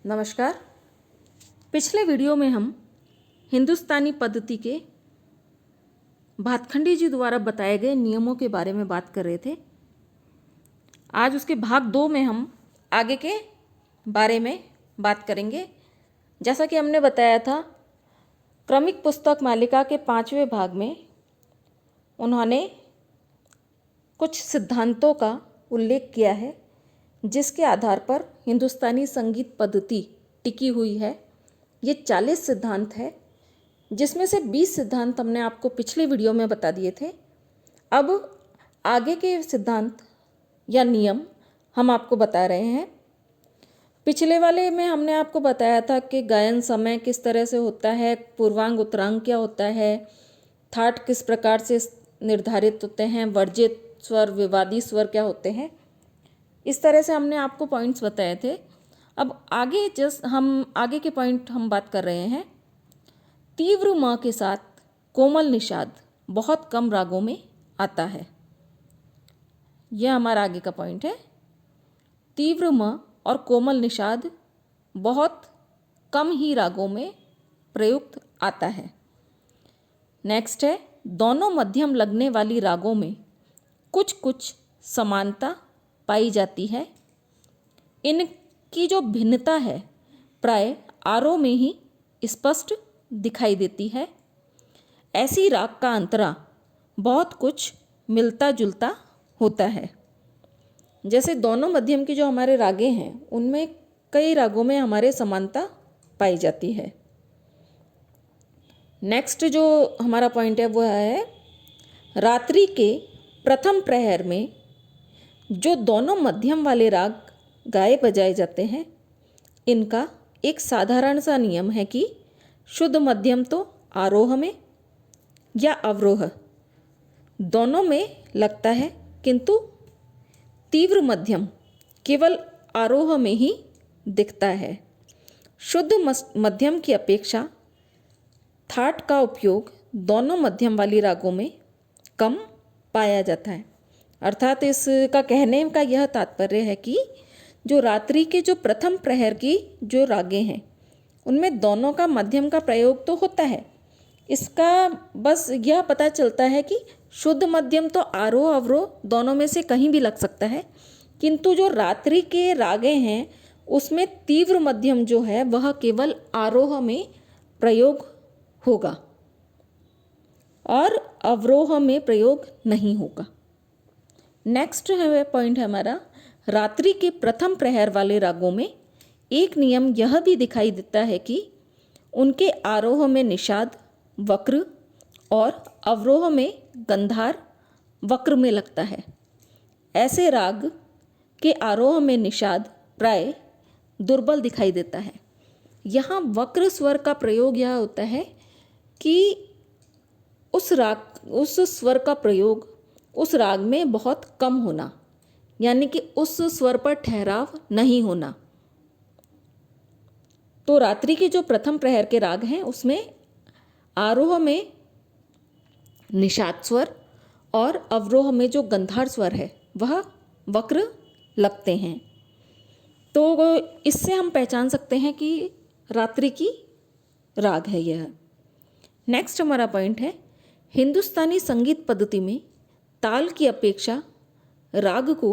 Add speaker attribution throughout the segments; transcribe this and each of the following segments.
Speaker 1: नमस्कार। पिछले वीडियो में हम हिंदुस्तानी पद्धति के भातखंडी जी द्वारा बताए गए नियमों के बारे में बात कर रहे थे। आज उसके भाग 2 में हम आगे के बारे में बात करेंगे। जैसा कि हमने बताया था, क्रमिक पुस्तक मालिका के 5वें भाग में उन्होंने कुछ सिद्धांतों का उल्लेख किया है जिसके आधार पर हिंदुस्तानी संगीत पद्धति टिकी हुई है। ये 40 सिद्धांत है, जिसमें से 20 सिद्धांत हमने आपको पिछले वीडियो में बता दिए थे। अब आगे के सिद्धांत या नियम हम आपको बता रहे हैं। पिछले वाले में हमने आपको बताया था कि गायन समय किस तरह से होता है, पूर्वांग उत्तरांग क्या होता है, थाट किस प्रकार से निर्धारित होते हैं, वर्जित स्वर विवादी स्वर क्या होते हैं। इस तरह से हमने आपको पॉइंट्स बताए थे। अब आगे के पॉइंट हम बात कर रहे हैं। तीव्र म के साथ कोमल निषाद बहुत कम रागों में आता है। यह हमारा आगे का पॉइंट है। तीव्र म और कोमल निषाद बहुत कम ही रागों में प्रयुक्त आता है। नेक्स्ट है, दोनों मध्यम लगने वाली रागों में कुछ कुछ समानता पाई जाती है। इनकी जो भिन्नता है प्राय आरोह में ही स्पष्ट दिखाई देती है। ऐसी राग का अंतरा बहुत कुछ मिलता जुलता होता है। जैसे दोनों मध्यम की जो हमारे रागें हैं, उनमें कई रागों में हमारे समानता पाई जाती है। नेक्स्ट जो हमारा पॉइंट है वो है, रात्रि के प्रथम प्रहर में जो दोनों मध्यम वाले राग गाए बजाए जाते हैं, इनका एक साधारण सा नियम है कि शुद्ध मध्यम तो आरोह में या अवरोह दोनों में लगता है, किंतु तीव्र मध्यम केवल आरोह में ही दिखता है। शुद्ध मध्यम की अपेक्षा थाट का उपयोग दोनों मध्यम वाली रागों में कम पाया जाता है। अर्थात इसका कहने का यह तात्पर्य है कि जो रात्रि के जो प्रथम प्रहर की जो रागें हैं, उनमें दोनों का मध्यम का प्रयोग तो होता है। इसका बस यह पता चलता है कि शुद्ध मध्यम तो आरोह अवरोह दोनों में से कहीं भी लग सकता है, किंतु जो रात्रि के रागें हैं उसमें तीव्र मध्यम जो है वह केवल आरोह में प्रयोग होगा और अवरोह में प्रयोग नहीं होगा। नेक्स्ट है पॉइंट है हमारा, रात्रि के प्रथम प्रहर वाले रागों में एक नियम यह भी दिखाई देता है कि उनके आरोह में निषाद वक्र और अवरोह में गंधार वक्र में लगता है। ऐसे राग के आरोह में निषाद प्राय दुर्बल दिखाई देता है। यहाँ वक्र स्वर का प्रयोग यह होता है कि उस स्वर का प्रयोग उस राग में बहुत कम होना, यानी कि उस स्वर पर ठहराव नहीं होना। तो रात्रि के जो प्रथम प्रहर के राग हैं उसमें आरोह में निषाद स्वर और अवरोह में जो गंधार स्वर है वह वक्र लगते हैं। तो इससे हम पहचान सकते हैं कि रात्रि की राग है यह। नेक्स्ट हमारा पॉइंट है, हिंदुस्तानी संगीत पद्धति में ताल की अपेक्षा राग को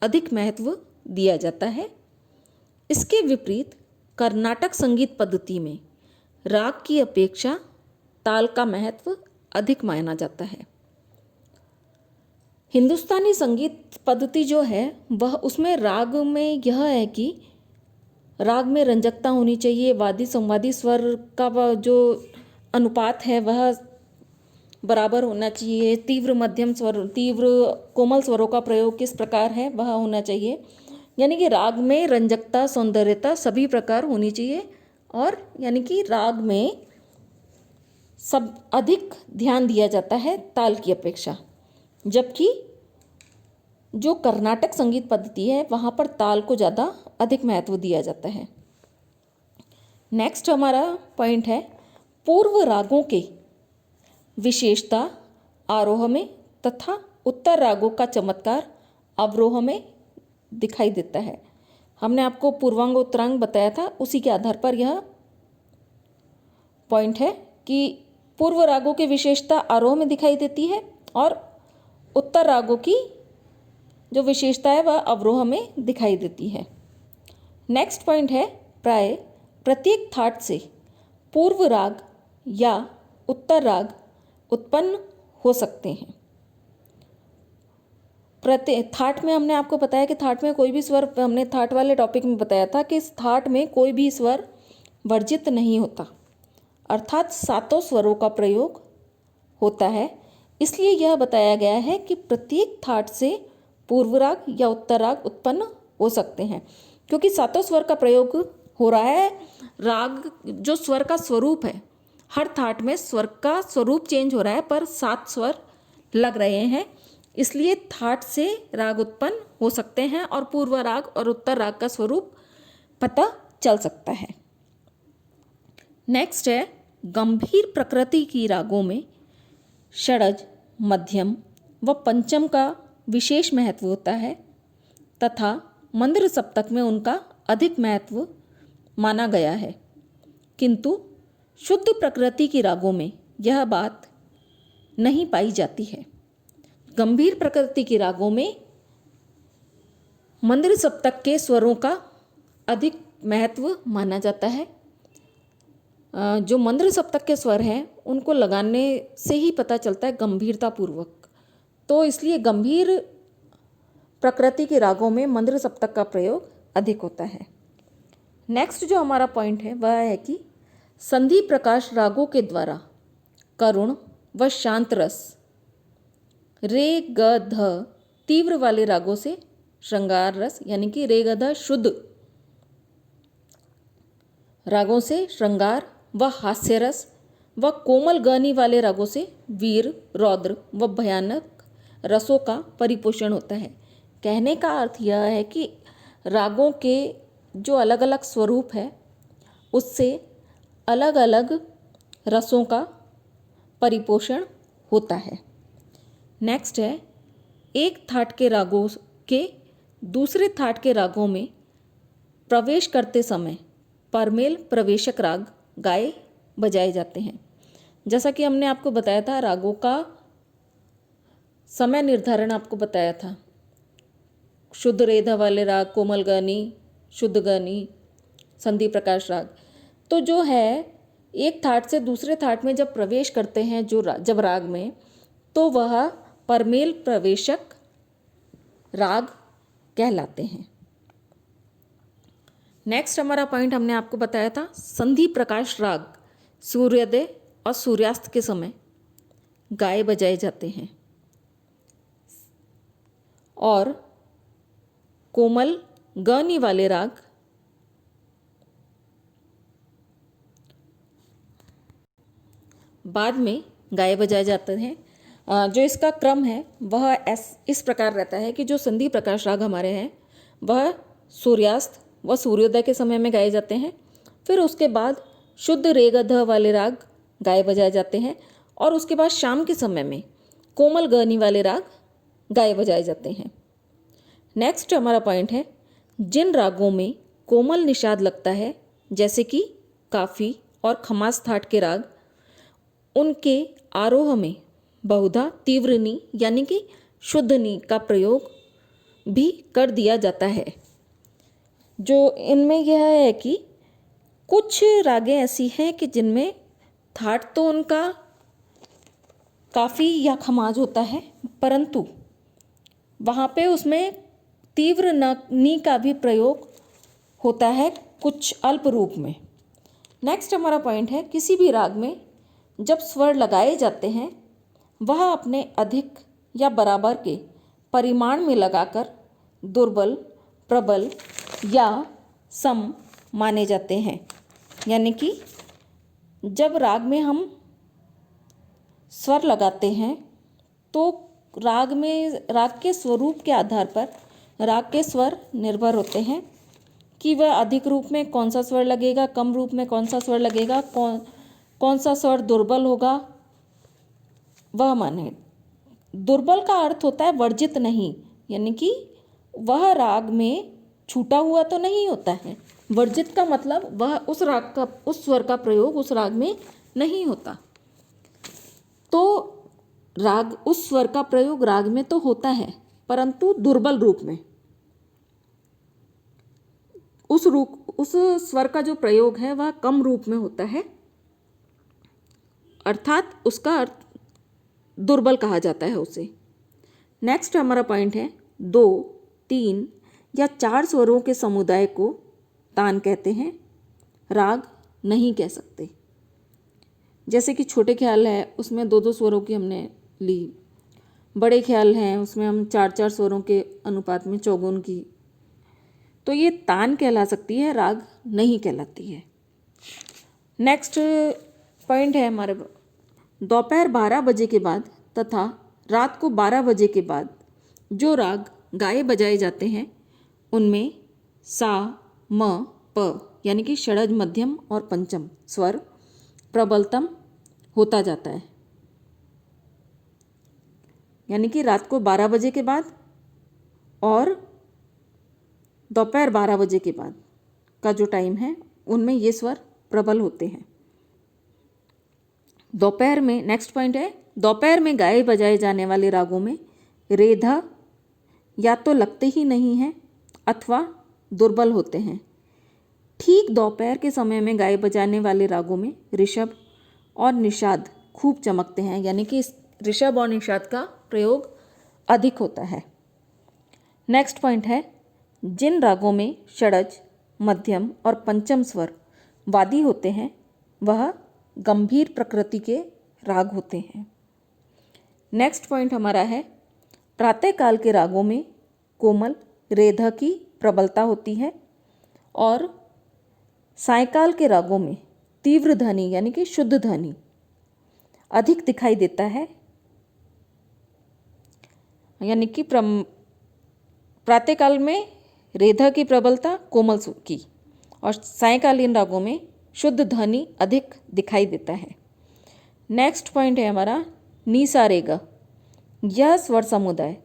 Speaker 1: अधिक महत्व दिया जाता है। इसके विपरीत कर्नाटक संगीत पद्धति में राग की अपेक्षा ताल का महत्व अधिक माना जाता है। हिंदुस्तानी संगीत पद्धति जो है वह उसमें राग में यह है कि राग में रंजकता होनी चाहिए, वादी संवादी स्वर का जो अनुपात है वह बराबर होना चाहिए, तीव्र मध्यम स्वर तीव्र कोमल स्वरों का प्रयोग किस प्रकार है वह होना चाहिए। यानी कि राग में रंजकता सौंदर्यता सभी प्रकार होनी चाहिए, और यानी कि राग में सब अधिक ध्यान दिया जाता है ताल की अपेक्षा। जबकि जो कर्नाटक संगीत पद्धति है वहाँ पर ताल को ज़्यादा अधिक महत्व दिया जाता है। नेक्स्ट हमारा पॉइंट है, पूर्व रागों के विशेषता आरोह में तथा उत्तर रागों का चमत्कार अवरोह में दिखाई देता है। हमने आपको पूर्वांग उत्तरांग बताया था, उसी के आधार पर यह पॉइंट है कि पूर्व रागों की विशेषता आरोह में दिखाई देती है और उत्तर रागों की जो विशेषता है वह अवरोह में दिखाई देती है। नेक्स्ट पॉइंट है, प्राय प्रत्येक थाट से पूर्व राग या उत्तर राग उत्पन्न हो सकते हैं। प्रत्येक थाट में हमने आपको बताया कि थाट में कोई भी स्वर, हमने थाट वाले टॉपिक में बताया था कि इस थाट में कोई भी स्वर वर्जित नहीं होता, अर्थात सातों स्वरों का प्रयोग होता है। इसलिए यह बताया गया है कि प्रत्येक थाट से पूर्व राग या उत्तर राग उत्पन्न हो सकते हैं, क्योंकि सातों स्वर का प्रयोग हो रहा है। राग जो स्वर का स्वरूप है, हर थाट में स्वर का स्वरूप चेंज हो रहा है, पर 7 स्वर लग रहे हैं, इसलिए थाट से राग उत्पन्न हो सकते हैं और पूर्व राग और उत्तर राग का स्वरूप पता चल सकता है। नेक्स्ट है, गंभीर प्रकृति की रागों में षडज, मध्यम व पंचम का विशेष महत्व होता है तथा मंद्र सप्तक में उनका अधिक महत्व माना गया है, किंतु शुद्ध प्रकृति की रागों में यह बात नहीं पाई जाती है। गंभीर प्रकृति की रागों में मंद्र सप्तक के स्वरों का अधिक महत्व माना जाता है। जो मंद्र सप्तक के स्वर हैं उनको लगाने से ही पता चलता है गंभीरता पूर्वक, तो इसलिए गंभीर प्रकृति के रागों में मंद्र सप्तक का प्रयोग अधिक होता है। नेक्स्ट जो हमारा पॉइंट है वह है कि संधि प्रकाश रागों के द्वारा करुण व शांत रस, रे ग ध तीव्र वाले रागों से श्रृंगार रस, यानी कि रे ग ध शुद्ध रागों से श्रृंगार व हास्य रस व कोमल गनी वाले रागों से वीर, रौद्र व भयानक रसों का परिपोषण होता है। कहने का अर्थ यह है कि रागों के जो अलग अलग स्वरूप है उससे अलग अलग रसों का परिपोषण होता है। नेक्स्ट है, एक थाट के रागों के दूसरे थाट के रागों में प्रवेश करते समय परमेल प्रवेशक राग गाए बजाए जाते हैं। जैसा कि हमने आपको बताया था, रागों का समय निर्धारण आपको बताया था। शुद्ध रेधा वाले राग, कोमल गानी, शुद्ध गानी, संधि प्रकाश राग, तो जो है एक थाट से दूसरे थाट में जब प्रवेश करते हैं जब राग में, तो वह परमेल प्रवेशक राग कहलाते हैं। नेक्स्ट हमारा पॉइंट हमने आपको बताया था, संधि प्रकाश राग सूर्योदय और सूर्यास्त के समय गाए बजाए जाते हैं और कोमल गनी वाले राग बाद में गाए बजाए जाते हैं। जो इसका क्रम है वह इस प्रकार रहता है कि जो संधि प्रकाश राग हमारे हैं वह सूर्यास्त व सूर्योदय के समय में गाए जाते हैं, फिर उसके बाद शुद्ध रेगध वाले राग गाए बजाए जाते हैं और उसके बाद शाम के समय में कोमल गनी वाले राग गाए बजाए जाते हैं। नेक्स्ट हमारा पॉइंट है, जिन रागों में कोमल निषाद लगता है जैसे कि काफ़ी और खमास थाट के राग, उनके आरोह में बहुधा तीव्र नी यानी कि शुद्ध नी का प्रयोग भी कर दिया जाता है। जो इनमें यह है कि कुछ रागें ऐसी हैं कि जिनमें थाट तो उनका काफ़ी या खमाज होता है, परंतु वहाँ पे उसमें तीव्र नी का भी प्रयोग होता है कुछ अल्प रूप में। नेक्स्ट हमारा पॉइंट है, किसी भी राग में जब स्वर लगाए जाते हैं वह अपने अधिक या बराबर के परिमाण में लगाकर दुर्बल, प्रबल या सम माने जाते हैं। यानी कि जब राग में हम स्वर लगाते हैं तो राग के स्वरूप के आधार पर राग के स्वर निर्भर होते हैं कि वह अधिक रूप में कौन सा स्वर लगेगा, कम रूप में कौन सा स्वर लगेगा, कौन सा स्वर दुर्बल होगा, वह माने। दुर्बल का अर्थ होता है वर्जित नहीं, यानी कि वह राग में छूटा हुआ तो नहीं होता है। वर्जित का मतलब वह उस राग का, उस स्वर का प्रयोग उस राग में नहीं होता। तो राग, उस स्वर का प्रयोग राग में तो होता है, परंतु दुर्बल रूप में। उस स्वर का जो प्रयोग है वह कम रूप में होता है, अर्थात उसका अर्थ दुर्बल कहा जाता है उसे। नेक्स्ट हमारा पॉइंट है 2, 3 या 4 स्वरों के समुदाय को तान कहते हैं, राग नहीं कह सकते। जैसे कि छोटे ख्याल है उसमें 2-2 स्वरों की हमने ली, बड़े ख्याल हैं उसमें हम 4-4 स्वरों के अनुपात में चौगुन की, तो ये तान कहला सकती है, राग नहीं कहलाती है। नेक्स्ट पॉइंट है हमारे दोपहर 12 बजे के बाद तथा रात को 12 बजे के बाद जो राग गाए बजाए जाते हैं उनमें सा, म, प यानी कि षडज, मध्यम और पंचम स्वर प्रबलतम होता जाता है। यानी कि रात को 12 बजे के बाद और दोपहर 12 बजे के बाद का जो टाइम है उनमें ये स्वर प्रबल होते हैं। दोपहर में, नेक्स्ट पॉइंट है, दोपहर में गाए बजाए जाने वाले रागों में रेधा या तो लगते ही नहीं हैं अथवा दुर्बल होते हैं। ठीक दोपहर के समय में गाए बजाने वाले रागों में ऋषभ और निषाद खूब चमकते हैं, यानी कि ऋषभ और निषाद का प्रयोग अधिक होता है। नेक्स्ट पॉइंट है, जिन रागों में षडज, मध्यम और पंचम स्वर वादी होते हैं वह गंभीर प्रकृति के राग होते हैं। नेक्स्ट पॉइंट हमारा है, प्रातःकाल के रागों में कोमल रेधा की प्रबलता होती है और सायंकाल के रागों में तीव्र ध्वनि यानी कि शुद्ध ध्वनि अधिक दिखाई देता है। यानी कि प्रातःकाल में रेधा की प्रबलता, कोमल की, और सायंकालीन रागों में शुद्ध ध्वनि अधिक दिखाई देता है। नेक्स्ट पॉइंट है हमारा नीसा रेगा। यह स्वर समुदाय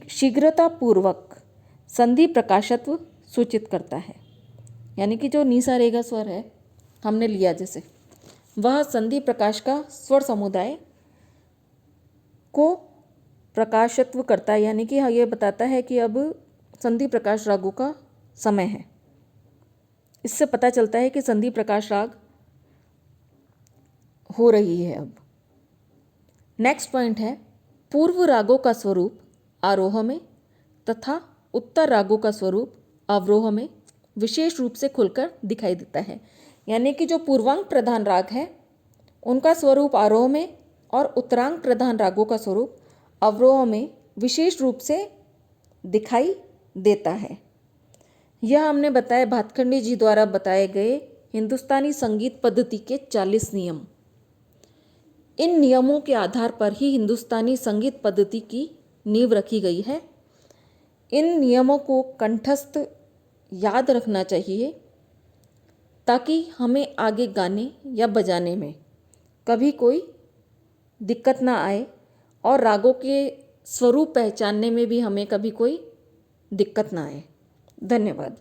Speaker 1: शीघ्रतापूर्वक संधि प्रकाशत्व सूचित करता है। यानी कि जो नीसा रेगा स्वर है हमने लिया जैसे, वह संधि प्रकाश का स्वर समुदाय को प्रकाशत्व करता है, यानी कि यह बताता है कि अब संधि प्रकाश रागों का समय है। इससे पता चलता है कि संधि प्रकाश राग हो रही है अब। नेक्स्ट पॉइंट है, पूर्व रागों का स्वरूप आरोह में तथा उत्तर रागों का स्वरूप अवरोह में विशेष रूप से खुलकर दिखाई देता है। यानी कि जो पूर्वांग प्रधान राग है उनका स्वरूप आरोह में और उत्तरांग प्रधान रागों का स्वरूप अवरोह में विशेष रूप से दिखाई देता है। यह हमने बताया भातखंडे जी द्वारा बताए गए हिंदुस्तानी संगीत पद्धति के 40 नियम। इन नियमों के आधार पर ही हिंदुस्तानी संगीत पद्धति की नींव रखी गई है। इन नियमों को कंठस्थ याद रखना चाहिए ताकि हमें आगे गाने या बजाने में कभी कोई दिक्कत ना आए और रागों के स्वरूप पहचानने में भी हमें कभी कोई दिक्कत ना आए। धन्यवाद।